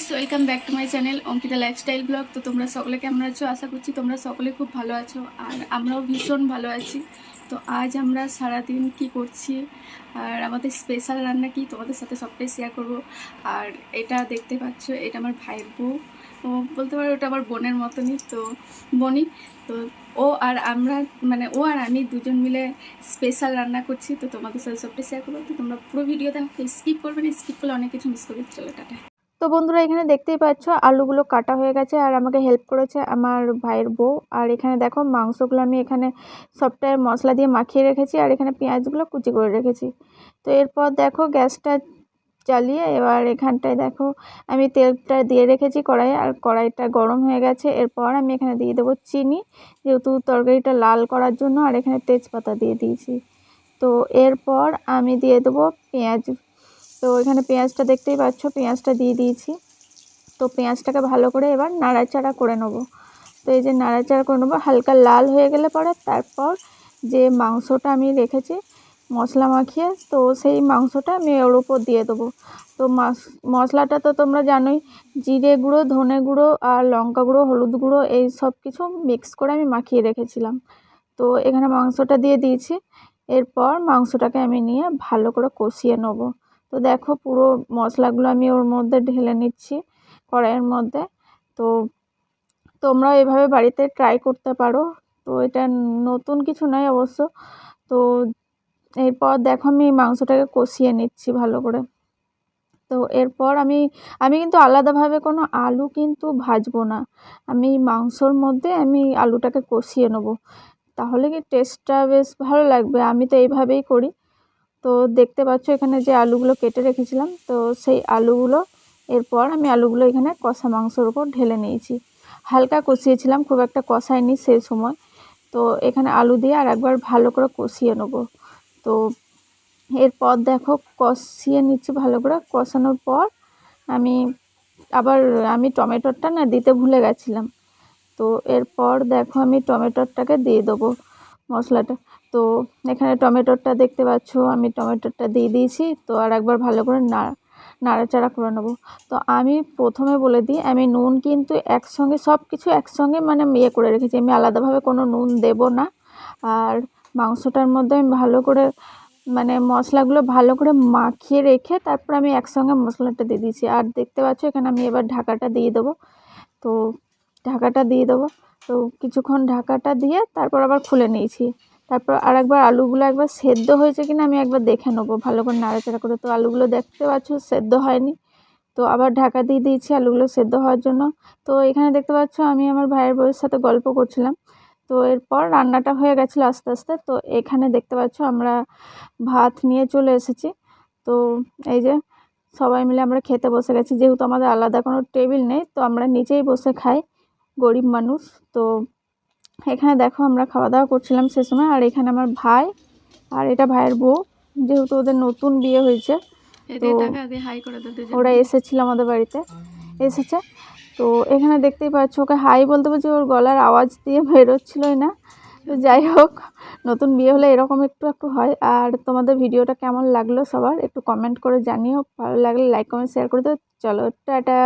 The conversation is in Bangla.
Guys, welcome back to my channel Ankita lifestyle blog. তো তোমরা সকলে কেমন আছো? আশা করছি তোমরা সকলে খুব ভালো আছো, আর আমরাও ভীষণ ভালো আছি। তো আজ আমরা সারাদিন কি করছি আর আমাদের স্পেশাল রান্না কি তোমাদের সাথে সবটাই শেয়ার করব। আর এটা দেখতে পাচ্ছ, এটা আমার ভাইয়ের বউ, ও বলতে পারো ওটা আমার বোনের মতনই, তো বনি। তো ও আর আমরা ও আর আমি দুজন মিলে স্পেশাল রান্না করছি। তো তোমাদের সাথে সবটাই শেয়ার করবো। তো তোমরা পুরো ভিডিও দেখো, স্কিপ করবে না, স্কিপ করলে অনেক কিছু মিস করবে। চলো টাটা। তো বন্ধুরা, এখানে দেখতেই পাচ্ছ আলুগুলো কাটা হয়ে গেছে, আর আমাকে হেল্প করেছে আমার ভাইয়ের বউ। আর এখানে দেখো মাংসগুলো আমি এখানে সবটা মশলা দিয়ে মাখিয়ে রেখেছি, আর এখানে পেঁয়াজগুলো কুচি করে রেখেছি। তো এরপর দেখো গ্যাসটা জ্বালিয়ে এবার এখানটায় দেখো আমি তেলটা দিয়ে রেখেছি কড়াইয়ে, আর কড়াইটা গরম হয়ে গেছে। এরপর আমি এখানে দিয়ে দেবো চিনি, যেহেতু তরকারিটা লাল করার জন্য, আর এখানে তেজপাতা দিয়ে দিয়েছি। তো এরপর আমি দিয়ে দেবো পেঁয়াজ। তো এখানে পেঁয়াজটা দেখতেই পাচ্ছ, পেঁয়াজটা দিয়ে দিয়েছি। তো পেঁয়াজটাকে ভালো করে এবার নাড়াচাড়া করে নেব। তো এই যে নাড়াচাড়া করে নেবো, হালকা লাল হয়ে গেলে পরে তারপর যে মাংসটা আমি রেখেছি মশলা মাখিয়ে, তো সেই মাংসটা আমি ওর উপর দিয়ে দেবো। তো মশলাটা তো তোমরা জানোই, জিরে গুঁড়ো, ধনে গুঁড়ো, আর লঙ্কা গুঁড়ো, হলুদ গুঁড়ো, এই সব কিছু মিক্স করে আমি মাখিয়ে রেখেছিলাম। তো এখানে মাংসটা দিয়ে দিয়েছি। এরপর মাংসটাকে আমি নিয়ে ভালো করে কষিয়ে নেব। তো দেখো পুরো মশলাগুলো আমি ওর মধ্যে ঢেলে নিচ্ছি কড়াইয়ের মধ্যে। তো তোমরাও এভাবে বাড়িতে ট্রাই করতে পারো। তো এটা নতুন কিছু নয় অবশ্য। তো এরপর দেখো আমি মাংসটাকে কষিয়ে নিচ্ছি ভালো করে। তো এরপর আমি কিন্তু আলাদাভাবে কোনো আলু কিন্তু ভাজবো না, আমি মাংসর মধ্যে আমি আলুটাকে কষিয়ে নেব, তাহলে কি টেস্টটা বেশ ভালো লাগবে। আমি তো এইভাবেই করি। তো দেখতে পাচ্ছ এখানে যে আলুগুলো কেটে রেখেছিলাম, তো সেই আলুগুলো এরপর আমি আলুগুলো এখানে কষা মাংসর উপর ঢেলে নিয়েছি। হালকা কষিয়েছিলাম, খুব একটা কষায়নি সেই সময়। তো এখানে আলু দিয়ে আর একবার ভালো করে কষিয়ে নেব। তো এরপর দেখো কষিয়ে নিচ্ছি ভালো করে। কষানোর পর আমি টমেটোটা না দিতে ভুলে গেছিলাম। তো এরপর দেখো আমি টমেটোটাকে দিয়ে দেবো মশলাটা। তো এখানে টমেটোটা দেখতে পাচ্ছ আমি টমেটোটা দিয়ে দিয়েছি। তো আর একবার ভালো করে নাড়াচাড়া করে নেবো। তো আমি প্রথমে বলে দিই, আমি নুন কিন্তু একসঙ্গে সব কিছু একসঙ্গে করে রেখেছি, আমি আলাদাভাবে কোনো নুন দেব না। আর মাংসটার মধ্যে আমি ভালো করে মশলাগুলো ভালো করে মাখিয়ে রেখে তারপর আমি একসঙ্গে মশলাটা দিয়ে দিয়েছি। আর দেখতে পাচ্ছ এখানে আমি এবার ঢাকাটা দিয়ে দেবো। তো ঢাকাটা দিয়ে দেবো। তো কিছুক্ষণ ঢাকাটা দিয়ে তারপর আবার খুলে নিয়েছি। তারপর আর একবার আলুগুলো একবার সেদ্ধ হয়েছে কিনা আমি একবার দেখে নেবো ভালো করে নাড়াচাড়া করে। তো আলুগুলো দেখতে পাচ্ছ সেদ্ধ হয়নি, তো আবার ঢাকা দিয়ে দিয়েছি আলুগুলো সেদ্ধ হওয়ার জন্য। তো এখানে দেখতে পাচ্ছ আমি আমার ভাইয়ের বউয়ের সাথে গল্প করছিলাম। তো এরপর রান্নাটা হয়ে গেছিলো আস্তে আস্তে। তো এখানে দেখতে পাচ্ছ আমরা ভাত নিয়ে চলে এসেছি। তো এই যে সবাই মিলে আমরা খেতে বসে গেছি, যেহেতু আমাদের আলাদা কোনো টেবিল নেই, তো আমরা নিচেই বসে খাই, গরিব মানুষ। তো এখানে দেখো আমরা খাওয়া দাওয়া করছিলাম সে সময়। আর এখানে আমার ভাই আর এটা ভাইয়ের বউ, যেহেতু ওদের নতুন বিয়ে হয়েছে, তো ওরা এসেছিল আমাদের বাড়িতে এসেছে। তো এখানে দেখতেই পাচ্ছ ওকে হাই বলতে বলছি, ওর গলার আওয়াজ দিয়ে বেরোচ্ছিলই না। তো যাই হোক, নতুন বিয়ে হলে এরকম একটু একটু হয়। আর তোমাদের ভিডিওটা কেমন লাগলো সবার একটু কমেন্ট করে জানিও, ভালো লাগলে লাইক কমেন্ট শেয়ার করে দিও। চলো টাটা।